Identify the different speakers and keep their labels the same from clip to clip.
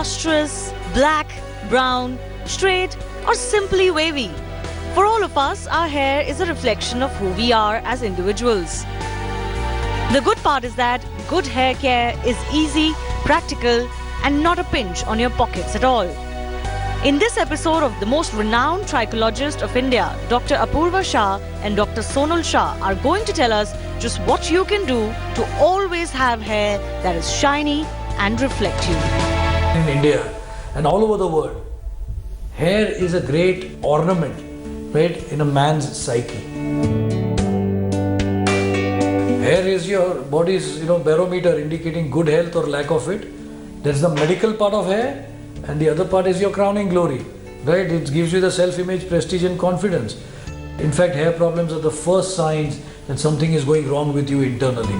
Speaker 1: lustrous, black, brown, straight, or simply wavy. For all of us, our hair is a reflection of who we are as individuals. The good part is that good hair care is easy, practical, and not a pinch on your pockets at all. In this episode of the most renowned trichologist of India, Dr. Apurva Shah and Dr. Sonal Shah are going to tell us just what you can do to always have hair that is shiny and reflect you.
Speaker 2: In India and all over the world, hair is a great ornament, right, in a man's psyche. Hair is your body's barometer indicating good health or lack of it. That's the medical part of hair, and the other part is your crowning glory, right? It gives you the self-image, prestige and confidence. In fact, hair problems are the first signs that something is going wrong with you internally.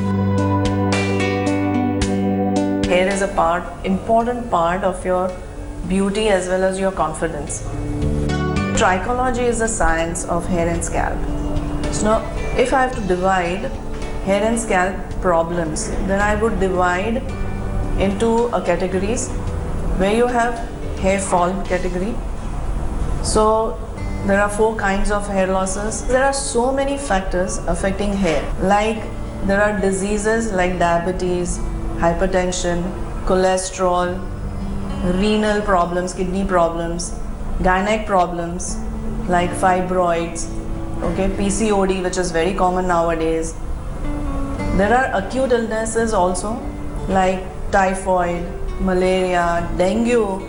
Speaker 3: Hair is a important part of your beauty as well as your confidence. Trichology is the science of hair and scalp. So now, if I have to divide hair and scalp problems, then I would divide into categories where you have hair fall category. So there are 4 kinds of hair losses. There are so many factors affecting hair, like there are diseases like diabetes, hypertension, cholesterol, renal problems, kidney problems, gynec problems like fibroids, PCOD, which is very common nowadays. There are acute illnesses also like typhoid, malaria, dengue,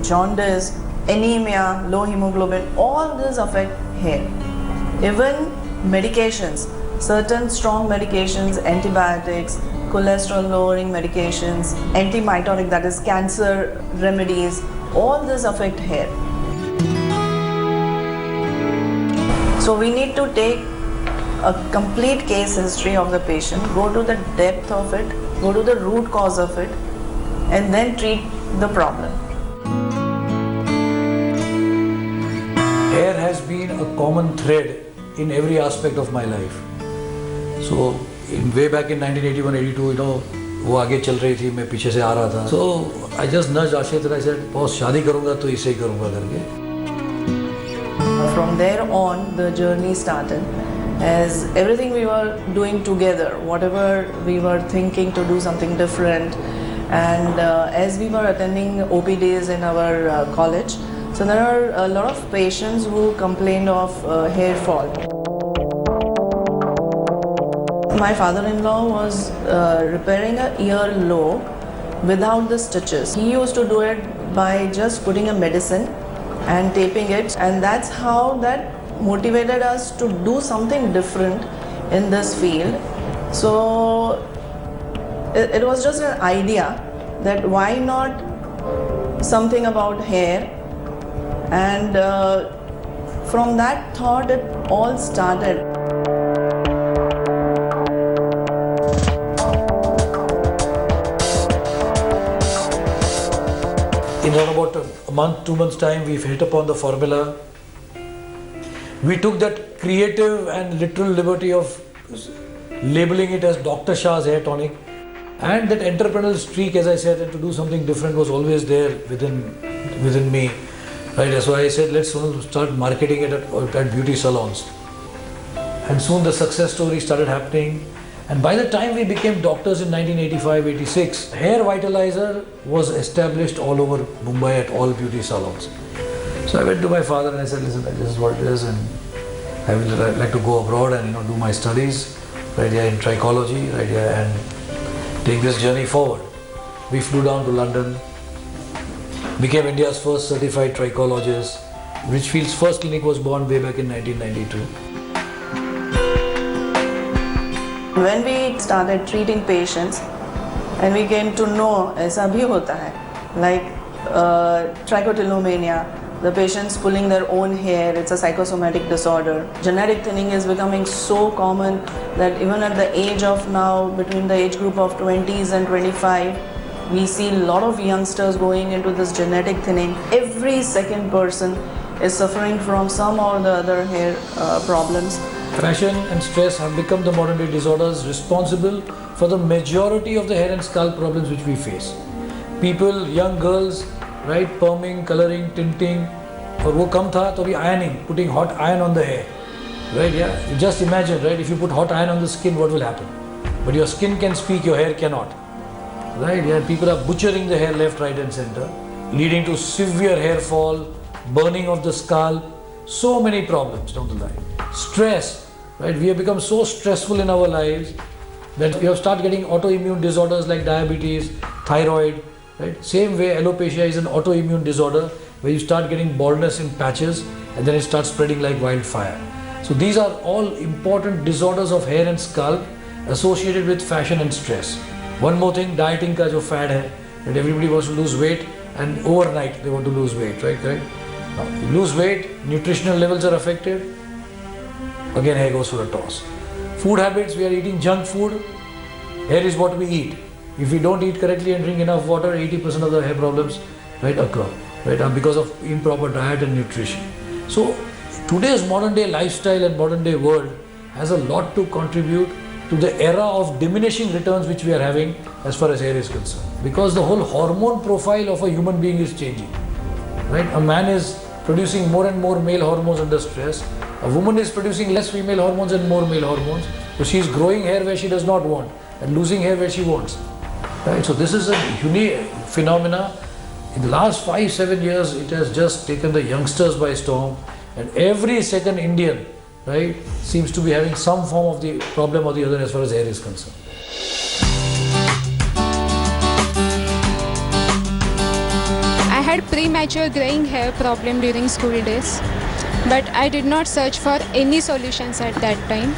Speaker 3: jaundice, anemia, low hemoglobin. All these affect hair. Even medications, certain strong medications, antibiotics, cholesterol lowering medications, antimitotic, that is cancer remedies, all this affect hair. So we need to take a complete case history of the patient, go to the depth of it, go to the root cause of it, and then treat the problem.
Speaker 2: Hair has been a common thread in every aspect of my life. So way back in 1981-82, वो आगे चल रही थी, मैं पीछे से आ रहा था. So I just nudged Ashit and I said, "Boss, शादी करूँगा तो इसे ही करूँगा" करके.
Speaker 3: From there on, the journey started. As everything we were doing together, whatever we were thinking to do something different, and as we were attending OPDs in our college, so there are a lot of patients who complained of hair fall. My father-in-law was repairing a earlobe without the stitches. He used to do it by just putting a medicine and taping it, and that's how that motivated us to do something different in this field. So it was just an idea that why not something about hair, and from that thought it all started.
Speaker 2: In around about a month, 2 months time, we've hit upon the formula. We took that creative and literal liberty of labeling it as Dr. Shah's hair tonic, and that entrepreneurial streak, as I said, and to do something different was always there within me. Right, so I said, let's start marketing it at beauty salons. And soon the success story started happening. And by the time we became doctors in 1985-86, hair vitalizer was established all over Mumbai at all beauty salons. So I went to my father and I said, listen, this is what it is, and I would like to go abroad and do my studies right here in trichology, right here, and take this journey forward. We flew down to London, became India's first certified trichologist. Richfeel's first clinic was born way back in 1992.
Speaker 3: When we started treating patients and we came to know ऐसा भी होता है, like trichotillomania, the patients pulling their own hair, it's a psychosomatic disorder. Genetic thinning is becoming so common that even at the age of now, between the age group of 20s and 25, we see a lot of youngsters going into this genetic thinning. Every second person is suffering from some or the other hair problems.
Speaker 2: Fashion and stress have become the modern day disorders responsible for the majority of the hair and scalp problems which we face. people, young girls, right, perming, coloring, tinting, और वो कम था तो भी ironing, putting hot iron on the hair, right? Yeah, you just imagine, right? If you put hot iron on the skin, what will happen? But your skin can speak, your hair cannot, right? Yeah, people are butchering the hair left, right, and center, leading to severe hair fall, burning of the scalp, so many problems down the line. Stress, right? We have become so stressful in our lives that we have started getting autoimmune disorders like diabetes, thyroid, right? Same way, alopecia is an autoimmune disorder where you start getting baldness in patches and then it starts spreading like wildfire. So these are all important disorders of hair and scalp associated with fashion and stress. One more thing, dieting ka jo fad hai, that everybody wants to lose weight and overnight they want to lose weight, right? Now, you lose weight, nutritional levels are affected, again hair goes for a toss. Food habits, we are eating junk food, hair is what we eat. If we don't eat correctly and drink enough water, 80% of the hair problems, right, occur, right, because of improper diet and nutrition. So today's modern day lifestyle and modern day world has a lot to contribute to the era of diminishing returns which we are having as far as hair is concerned. Because the whole hormone profile of a human being is changing, right? A man is producing more and more male hormones under stress. A woman is producing less female hormones and more male hormones. So she is growing hair where she does not want and losing hair where she wants. Right? So this is a unique phenomena. In the last 5-7 years, it has just taken the youngsters by storm, and every second Indian, right, seems to be having some form of the problem or the other as far as hair is concerned.
Speaker 4: I had premature graying hair problem during school days, but I did not search for any solutions at that time.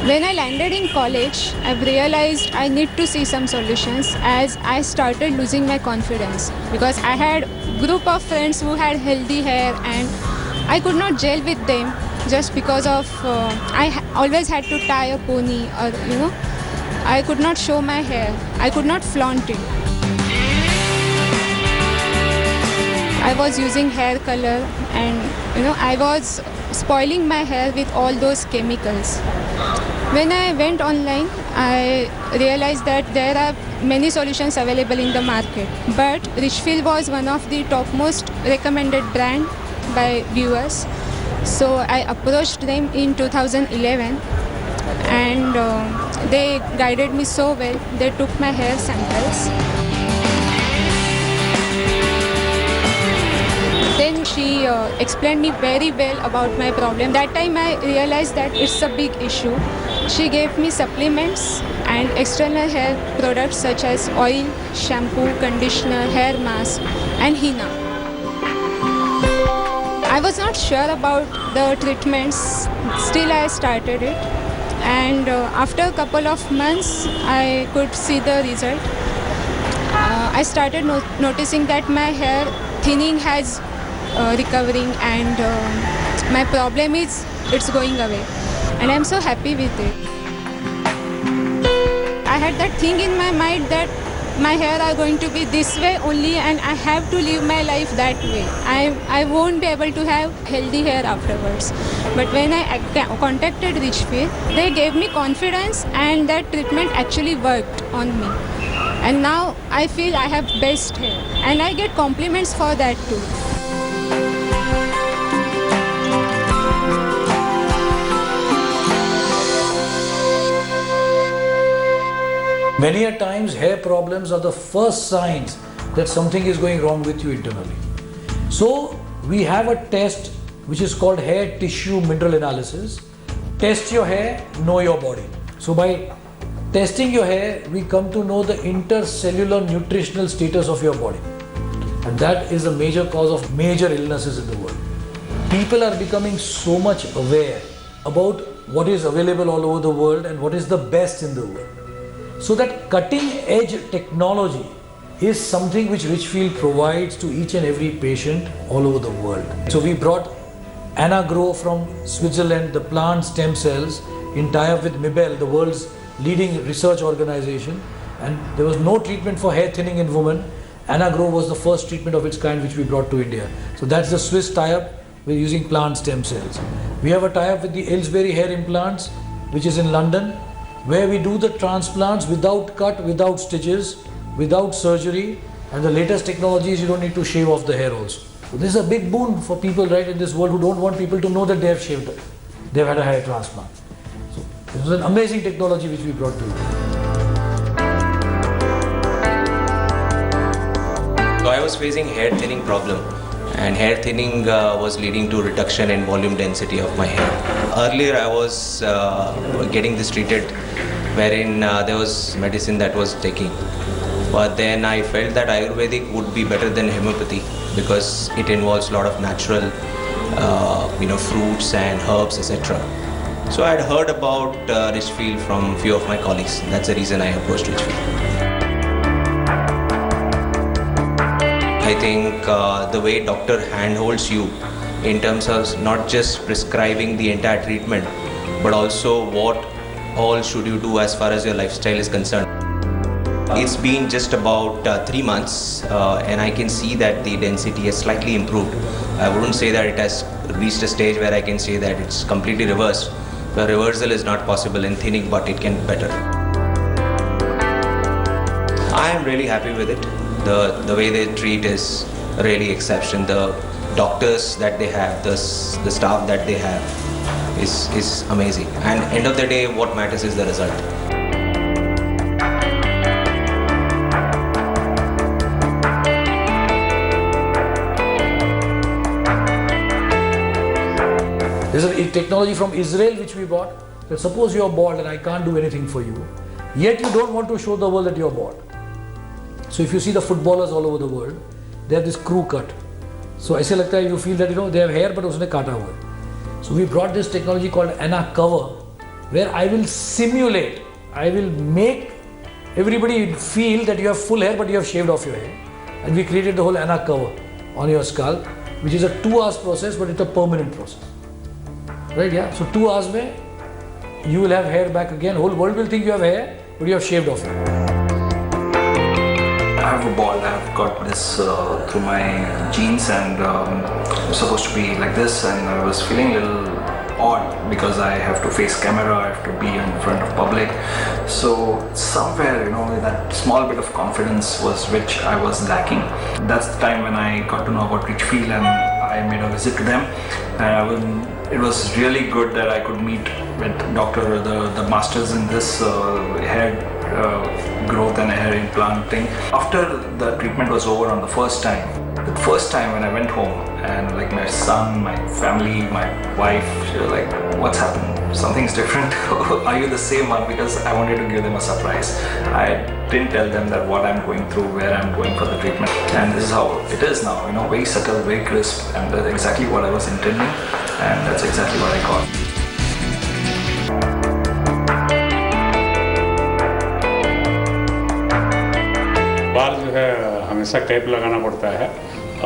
Speaker 4: When I landed in college, I realized I need to see some solutions as I started losing my confidence, because I had group of friends who had healthy hair and I could not gel with them just because of always had to tie a pony, or I could not show my hair, I could not flaunt it. I was using hair color and I was spoiling my hair with all those chemicals. When I went online, I realized that there are many solutions available in the market, but Richfeel was one of the topmost recommended brand by viewers. So I approached them in 2011 and they guided me so well. They took my hair samples. Then she explained me very well about my problem. That time I realized that it's a big issue. She gave me supplements and external hair products such as oil, shampoo, conditioner, hair mask and henna. I was not sure about the treatments, still I started it, and after a couple of months I could see the result. I started noticing that my hair thinning has recovering and my problem is it's going away, and I'm so happy with it. I had that thing in my mind that my hair are going to be this way only and I have to live my life that way. I won't be able to have healthy hair afterwards. But when I contacted Richfeel, they gave me confidence and that treatment actually worked on me. And now I feel I have best hair and I get compliments for that too.
Speaker 2: Many a times hair problems are the first signs that something is going wrong with you internally. So we have a test which is called hair tissue mineral analysis. Test your hair, know your body. So by testing your hair, we come to know the intercellular nutritional status of your body. And that is a major cause of major illnesses in the world. People are becoming so much aware about what is available all over the world and what is the best in the world. So that cutting edge technology is something which Richfeel provides to each and every patient all over the world. So we brought AnaGrow from Switzerland, the plant stem cells, in tie-up with Mibel, the world's leading research organization, and there was no treatment for hair thinning in women. AnaGrow was the first treatment of its kind which we brought to India. So that's the Swiss tie-up. We're using plant stem cells. We have a tie-up with the Aylesbury hair implants, which is in London, where we do the transplants without cut, without stitches, without surgery, And the latest technology is you don't need to shave off the hair also. So this is a big boon for people right in this world who don't want people to know that they have shaved, they've had a hair transplant. So this was an amazing technology which we brought to you.
Speaker 5: So I was facing hair thinning problem, and hair thinning was leading to reduction in volume density of my hair. Earlier I was getting this treated wherein there was medicine that was taking, but then I felt that Ayurvedic would be better than homeopathy because it involves a lot of natural fruits and herbs, etc. So I had heard about Richfeel from few of my colleagues. That's the reason I approached Richfeel. I think the way doctor handholds you in terms of not just prescribing the entire treatment, but also what all should you do as far as your lifestyle is concerned. It's been just about 3 months and I can see that the density has slightly improved. I wouldn't say that it has reached a stage where I can say that it's completely reversed. The reversal is not possible in thinning, but it can be better. I am really happy with it. The way they treat is really exceptional. The doctors that they have, the staff that they have is amazing. And end of the day, what matters is the result.
Speaker 2: There's a technology from Israel which we bought. That suppose you're bald and I can't do anything for you, yet you don't want to show the world that you're bald. So if you see the footballers all over the world, they have this crew cut. So ऐसे लगता है you feel that they have hair but उसने काटा हुआ है. So we brought this technology called Anna Cover, where I will simulate, I will make everybody feel that you have full hair but you have shaved off your hair. And we created the whole Anna Cover on your skull, which is a 2 hours process, but it's a permanent process. Right, yeah? So 2 hours mein, you will have hair back again. Whole world will think you have hair, but you have shaved off it.
Speaker 6: I have a bald. I've got this through my genes, and I'm supposed to be like this, and I was feeling a little odd because I have to face camera, I have to be in front of public. So somewhere, that small bit of confidence was which I was lacking. That's the time when I got to know about Richfeel and I made a visit to them. It was really good that I could meet with the masters in this hair growth and hair implanting. After the treatment was over on the first time when I went home, and like my son, my family, my wife, she was like, what's happened? Something's different. Are you the same one? Because I wanted to give them a surprise. I didn't tell them that what I'm going through, where I'm going for the treatment. And this is how it is now, very subtle, very crisp, and that's exactly what I was intending, and that's exactly what I got.
Speaker 7: बाल जो है हमेशा cap लगाना पड़ता है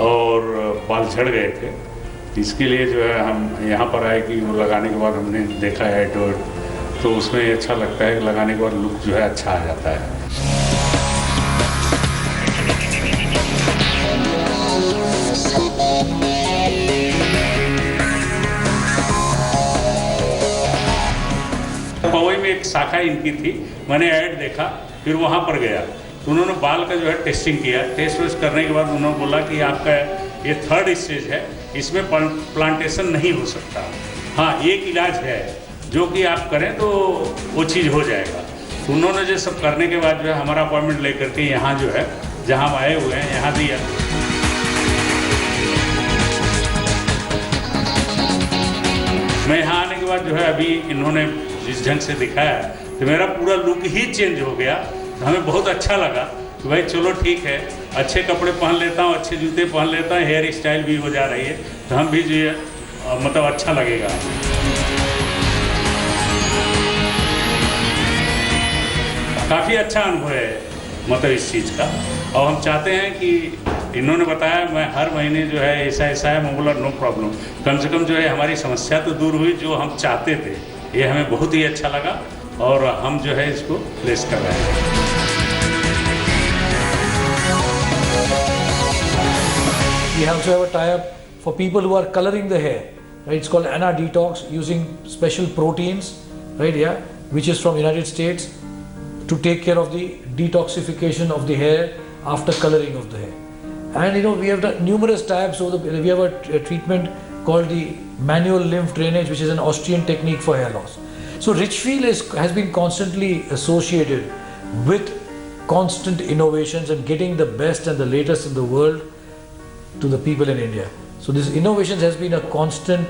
Speaker 7: और बाल झड़ गए थे, इसके लिए जो है हम यहाँ पर आए कि वो लगाने के बाद हमने देखा है तो उसमें अच्छा लगता है कि लगाने के बाद लुक जो है अच्छा आ जाता है. पवई में एक शाखा इनकी थी, मैंने ऐड देखा, फिर वहाँ पर गया तो उन्होंने बाल का जो है टेस्टिंग किया. टेस्ट वेस्ट करने के बाद उन्होंने बोला कि आपका ये 3rd स्टेज है, इसमें प्लांटेशन नहीं हो सकता. हाँ, एक इलाज है जो कि आप करें तो वो चीज़ हो जाएगा. तो उन्होंने जो सब करने के बाद जो है हमारा अपॉइंटमेंट लेकर के यहाँ जो है जहाँ हम आए हुए हैं यहाँ दिया. मैं यहाँ आने के बाद जो है अभी इन्होंने जिस ढंग से दिखाया तो मेरा पूरा लुक ही चेंज हो गया. तो हमें बहुत अच्छा लगा कि भाई चलो ठीक है, अच्छे कपड़े पहन लेता हूँ, अच्छे जूते पहन लेता हूँ, हेयर स्टाइल भी हो जा रही है तो हम भी जो है मतलब अच्छा लगेगा. काफ़ी अच्छा अनुभव है मतलब इस चीज़ का, और हम चाहते हैं कि इन्होंने बताया मैं हर महीने जो है ऐसा है, मैं बोला नो प्रॉब्लम, कम से कम जो है हमारी समस्या तो दूर हुई जो हम चाहते थे. ये हमें बहुत ही अच्छा लगा और हम जो है इसको प्लेस कर रहे हैं.
Speaker 2: We also have a tie-up for people who are coloring the hair. Right? It's called Anna Detox, using special proteins, right? Yeah, which is from United States to take care of the detoxification of the hair after coloring of the hair. And we have done numerous types. So we have a treatment called the manual lymph drainage, which is an Austrian technique for hair loss. So Richfeel has been constantly associated with constant innovations and getting the best and the latest in the world to the people in India. So this innovations has been a constant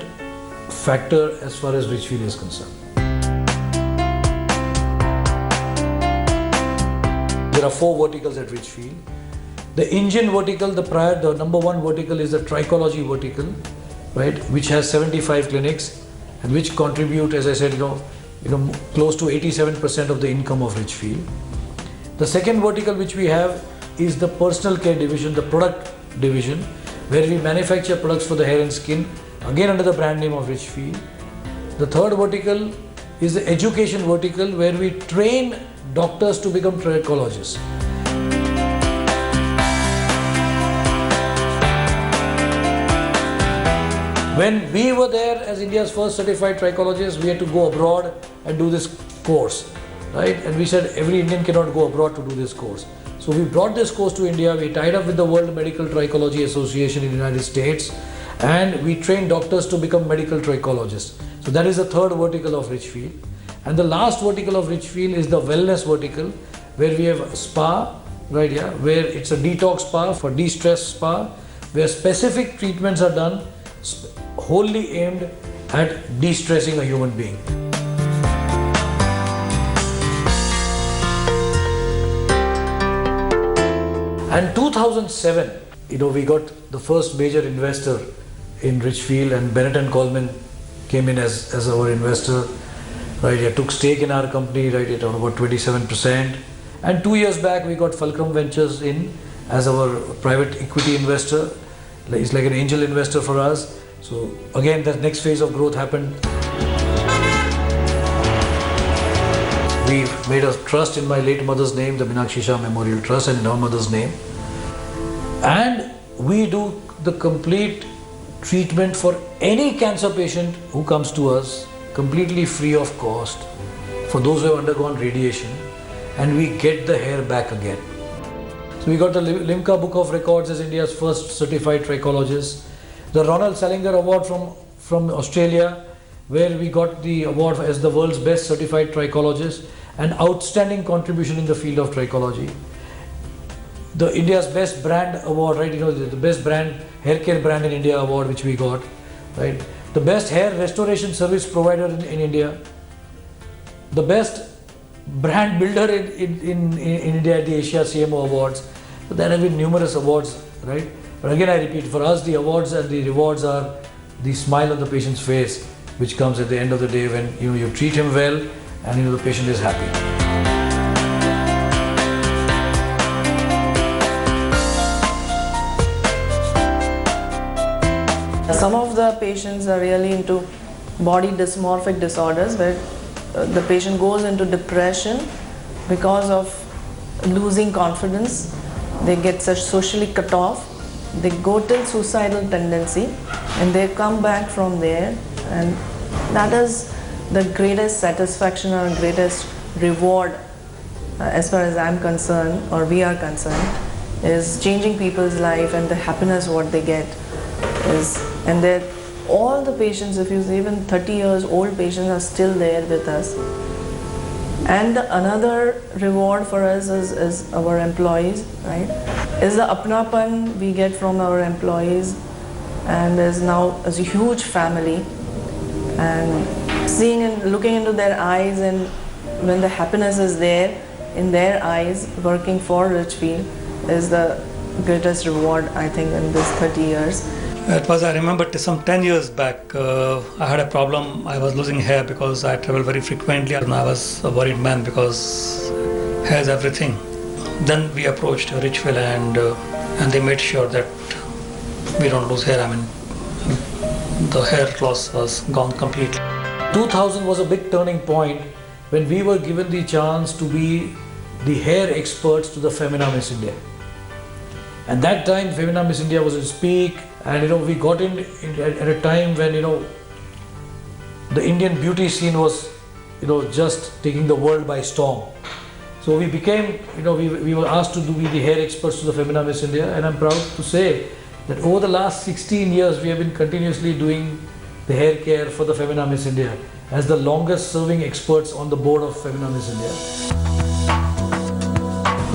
Speaker 2: factor as far as Richfeel is concerned. There are 4 verticals at Richfeel. The engine vertical, the number 1 vertical is the trichology vertical, right, which has 75 clinics and which contribute, as I said, close to 87% of the income of Richfeel. The second vertical which we have is the personal care division, the product division, where we manufacture products for the hair and skin, again under the brand name of Richfeel. The third vertical is the education vertical, where we train doctors to become trichologists. When we were there as India's first certified trichologists, we had to go abroad and do this course, right? And we said every Indian cannot go abroad to do this course. So we brought this course to India, we tied up with the World Medical Trichology Association in the United States, and we trained doctors to become medical trichologists. So that is the third vertical of Richfeel. And the last vertical of Richfeel is the wellness vertical, where we have a spa, right here, where it's a detox spa for de-stress spa, where specific treatments are done wholly aimed at de-stressing a human being. And 2007, we got the first major investor in Richfeel, and Bennett & Coleman came in as our investor, right? He took stake in our company, right, at about 27%. And 2 years back, we got Fulcrum Ventures in as our private equity investor. It's like an angel investor for us. So again, the next phase of growth happened. We made a trust in my late mother's name, the Meenakshi Shah Memorial Trust, and in her mother's name. And we do the complete treatment for any cancer patient who comes to us, completely free of cost, for those who have undergone radiation, and we get the hair back again. So we got the Limca Book of Records as India's first certified trichologist, the Ronald Salinger Award from Australia, where we got the award as the world's best certified trichologist, an outstanding contribution in the field of trichology. The India's best brand award, right? The best brand, hair care brand in India award, which we got, right? The best hair restoration service provider in India. The best brand builder in India at the Asia CMO Awards. So there have been numerous awards, right? But again, I repeat, for us, the awards and the rewards are the smile on the patient's face, which comes at the end of the day when you treat him well and the patient is happy.
Speaker 3: Some of the patients are really into body dysmorphic disorders, where the patient goes into depression because of losing confidence. They get socially cut off. They go till suicidal tendency, and they come back from there, and that is the greatest satisfaction or greatest reward, as far as I'm concerned, or we are concerned, is changing people's life, and the happiness what they get is, and that all the patients, if you see, even 30 years old patients are still there with us. And another reward for us is our employees, right? Is the apnapan we get from our employees, and is now as a huge family, and seeing and looking into their eyes, and when the happiness is there in their eyes, working for Richfeel is the greatest reward, I think, in this 30 years.
Speaker 8: It was, I remember some 10 years back, I had a problem. I was losing hair because I travel very frequently, and I was a worried man because hair is everything. Then we approached Richfeel, and they made sure that we don't lose hair. I mean, the hair loss was gone completely.
Speaker 2: 2000 was a big turning point when we were given the chance to be the hair experts to the Femina Miss India. And that time, Femina Miss India was its peak, and we got in at a time when the Indian beauty scene was just taking the world by storm. So we became, we were asked to be the hair experts to the Femina Miss India, and I'm proud to say that over the last 16 years we have been continuously doing the hair care for the Femina Miss India as the longest serving experts on the board of Femina Miss India.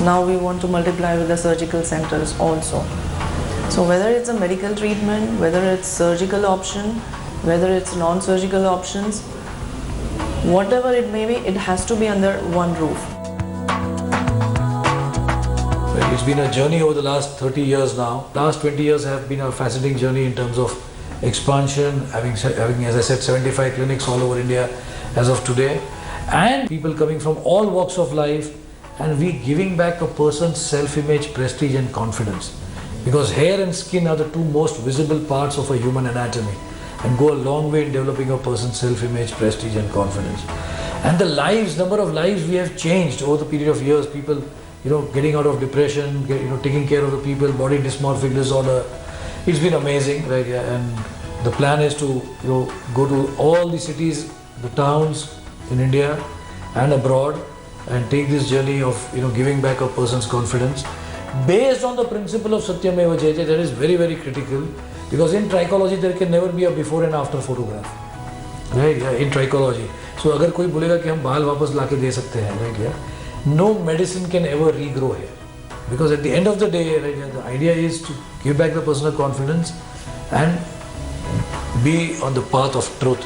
Speaker 3: Now we want to multiply with the surgical centers also. So whether it's a medical treatment, whether it's surgical option, whether it's non-surgical options, whatever it may be, it has to be under one roof.
Speaker 2: It's been a journey over the last 30 years now. Last 20 years have been a fascinating journey in terms of expansion, having as I said 75 clinics all over India as of today, and people coming from all walks of life, and we giving back a person's self-image, prestige and confidence, because hair and skin are the two most visible parts of a human anatomy and go a long way in developing a person's self-image, prestige and confidence. And the number of lives we have changed over the period of years, people getting out of depression, taking care of the people, body dysmorphic disorder. It's been amazing, right? And the plan is to go to all the cities, the towns in India and abroad, and take this journey of giving back a person's confidence based on the principle of Satyameva Jayate. That is very, very critical, because in trichology there can never be a before and after photograph, right? Yeah, in trichology. So अगर कोई बोलेगा कि हम बाल वापस लाके दे सकते हैं, right? Yeah, no medicine can ever regrow hair, because at the end of the day, right, yeah, the idea is to give back the personal confidence and be on the path of truth.